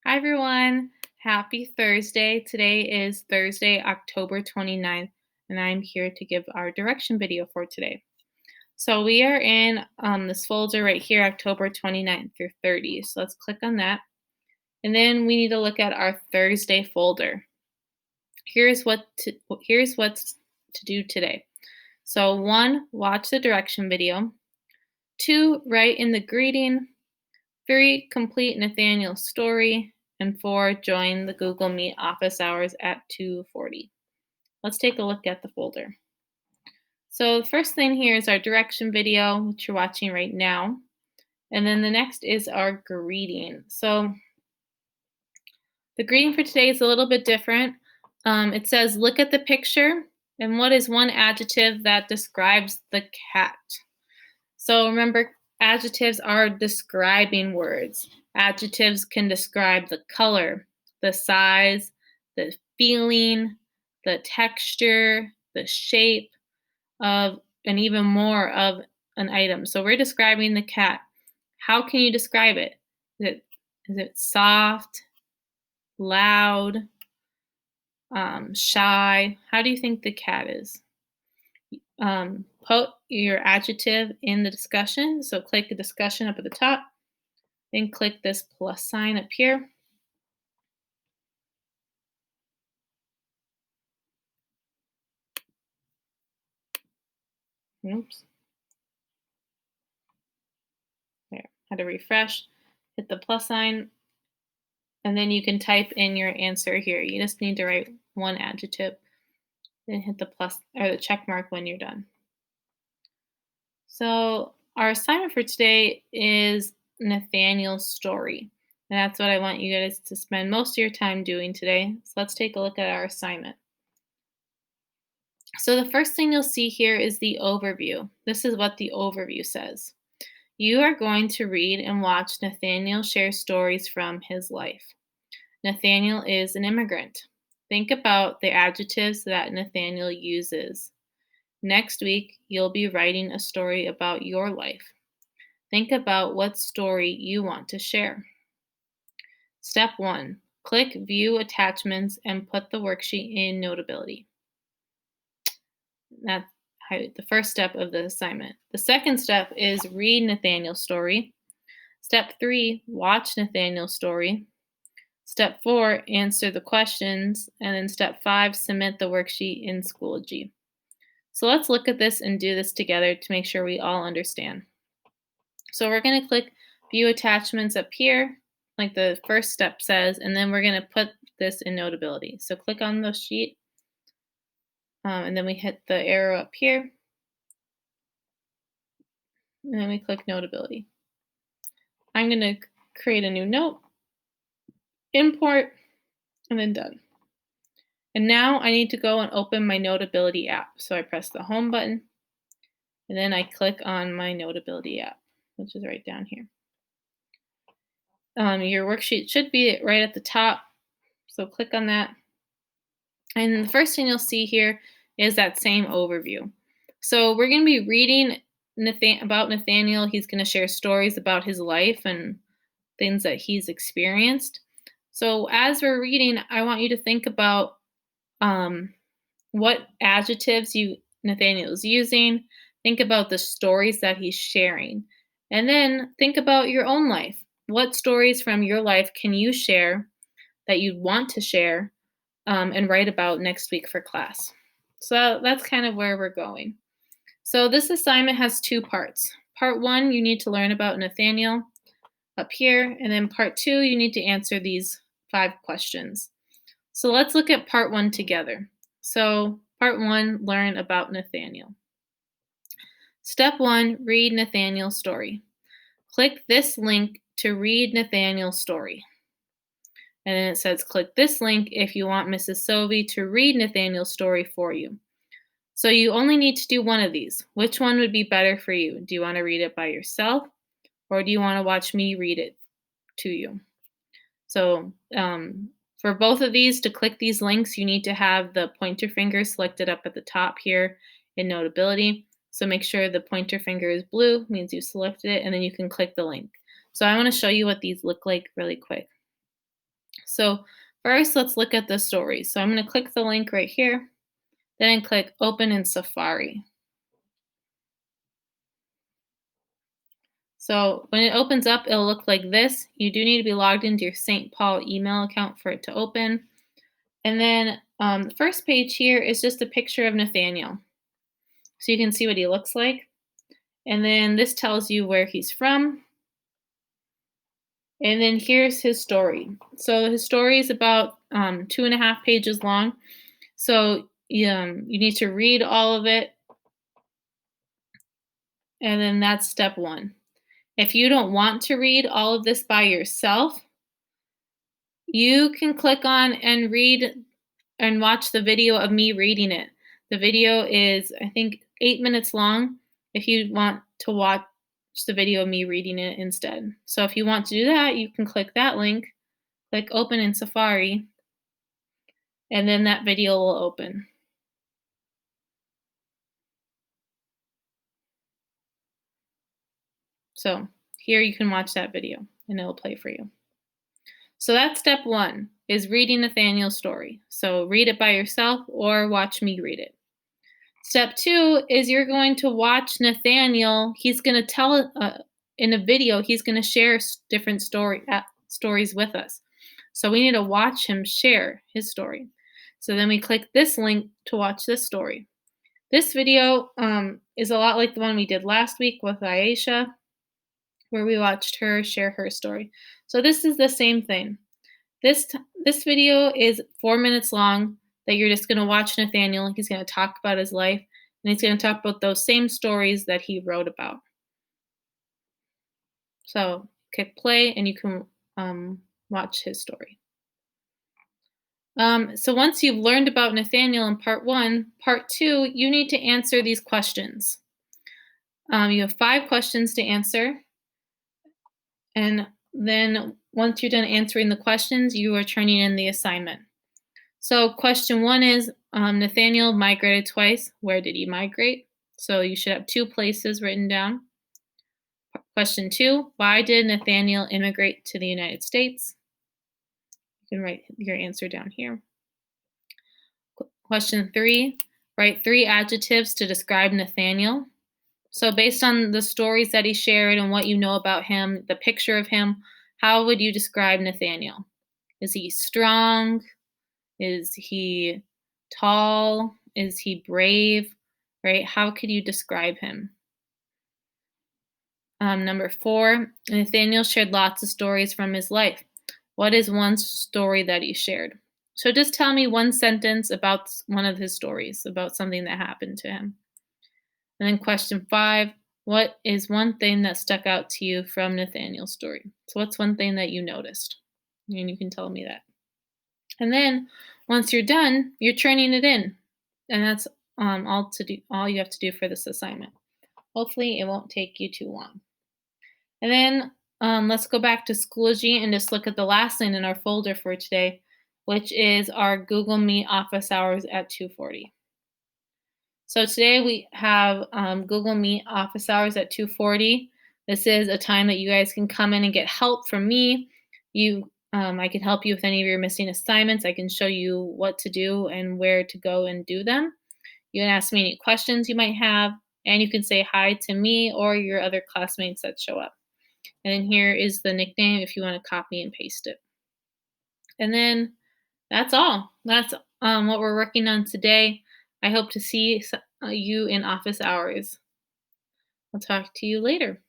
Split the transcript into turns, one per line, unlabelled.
Hi, everyone. Happy Thursday. Today is Thursday, October 29th, and I'm here to give our direction video for today. So we are in this folder right here, October 29th through 30. So let's click on that. And then we need to look at our Thursday folder. Here's what's to do today. So 1, watch the direction video. 2, write in the greeting. 3, complete Nathaniel's story. And 4, join the Google Meet office hours at 2:40. Let's take a look at the folder. So the first thing here is our direction video, which you're watching right now. And then the next is our greeting. So the greeting for today is a little bit different. It says, look at the picture, and what is one adjective that describes the cat? So remember, adjectives are describing words. Adjectives can describe the color, the size, the feeling, the texture, the shape of, and even more of an item. So we're describing the cat. How can you describe it? Is it soft, loud, shy? How do you think the cat is? Put your adjective in the discussion. So click the discussion up at the top, then click this plus sign up here. Oops. There. Had to refresh. Hit the plus sign, and then you can type in your answer here. You just need to write one adjective, then hit the plus or the check mark when you're done. So our assignment for today is Nathaniel's story. And that's what I want you guys to spend most of your time doing today. So let's take a look at our assignment. So the first thing you'll see here is the overview. This is what the overview says. You are going to read and watch Nathaniel share stories from his life. Nathaniel is an immigrant. Think about the adjectives that Nathaniel uses. Next week, you'll be writing a story about your life. Think about what story you want to share. Step 1. Click View Attachments and put the worksheet in Notability. That's the first step of the assignment. The second step is read Nathaniel's story. Step 3, watch Nathaniel's story. Step 4, answer the questions. And then step 5, submit the worksheet in Schoology. So let's look at this and do this together to make sure we all understand. So we're going to click View Attachments up here, like the first step says, and then we're going to put this in Notability. So click on the sheet, and then we hit the arrow up here, and then we click Notability. I'm going to create a new note, import, and then done. And now I need to go and open my Notability app. So I press the home button, and then I click on my Notability app, which is right down here. Your worksheet should be right at the top, so click on that. And the first thing you'll see here is that same overview. So we're going to be reading about Nathaniel. He's going to share stories about his life and things that he's experienced. So as we're reading, I want you to think about what adjectives Nathaniel is using. Think about the stories that he's sharing. And then think about your own life. What stories from your life can you share that you'd want to share and write about next week for class? So that's kind of where we're going. So this assignment has 2 parts. Part 1, you need to learn about Nathaniel up here. And then part 2, you need to answer these 5 questions. So let's look at part 1 together. So part 1, learn about Nathaniel. Step 1, read Nathaniel's story. Click this link to read Nathaniel's story. And then it says, click this link if you want Mrs. Sovey to read Nathaniel's story for you. So you only need to do one of these. Which one would be better for you? Do you want to read it by yourself, or do you want to watch me read it to you? So for both of these, to click these links, you need to have the pointer finger selected up at the top here in Notability. So make sure the pointer finger is blue, means you selected it, and then you can click the link. So I want to show you what these look like really quick. So first, let's look at the story. So I'm going to click the link right here, then click open in Safari. So when it opens up, it'll look like this. You do need to be logged into your St. Paul email account for it to open. And then the first page here is just a picture of Nathaniel. So you can see what he looks like. And then this tells you where he's from. And then here's his story. So his story is about 2.5 pages long. So you need to read all of it. And then that's step one. If you don't want to read all of this by yourself, you can click on and read and watch the video of me reading it. The video is, I think, 8 minutes long if you want to watch the video of me reading it instead. So if you want to do that, you can click that link, click open in Safari, and then that video will open. So here you can watch that video and it'll play for you. So that's step one, is reading Nathaniel's story. So read it by yourself or watch me read it. Step two is you're going to watch Nathaniel. He's going to tell in a video, he's going to share different stories with us. So we need to watch him share his story. So then we click this link to watch this story. This video is a lot like the one we did last week with Aisha, where we watched her share her story. So this is the same thing. This video is 4 minutes long that you're just going to watch Nathaniel. He's going to talk about his life, and he's going to talk about those same stories that he wrote about. So click play, and you can watch his story. So once you've learned about Nathaniel in part one, part two, you need to answer these questions. You have 5 questions to answer. And then once you're done answering the questions, you are turning in the assignment. So question 1 is, Nathaniel migrated twice. Where did he migrate? So you should have 2 places written down. Question 2, why did Nathaniel immigrate to the United States? You can write your answer down here. Question 3, write 3 adjectives to describe Nathaniel. So based on the stories that he shared and what you know about him, the picture of him, how would you describe Nathaniel? Is he strong? Is he tall? Is he brave? Right? How could you describe him? Number 4, Nathaniel shared lots of stories from his life. What is one story that he shared? So just tell me one sentence about one of his stories, about something that happened to him. And then question 5, what is one thing that stuck out to you from Nathaniel's story? So what's one thing that you noticed? And you can tell me that. And then once you're done, you're turning it in. And that's all you have to do for this assignment. Hopefully it won't take you too long. And then let's go back to Schoology and just look at the last thing in our folder for today, which is our Google Meet office hours at 2:40. So today we have Google Meet office hours at 2:40. This is a time that you guys can come in and get help from me. I can help you with any of your missing assignments. I can show you what to do and where to go and do them. You can ask me any questions you might have, and you can say hi to me or your other classmates that show up. And then here is the nickname if you want to copy and paste it. And then that's all. That's what we're working on today. I hope to see you in office hours. I'll talk to you later.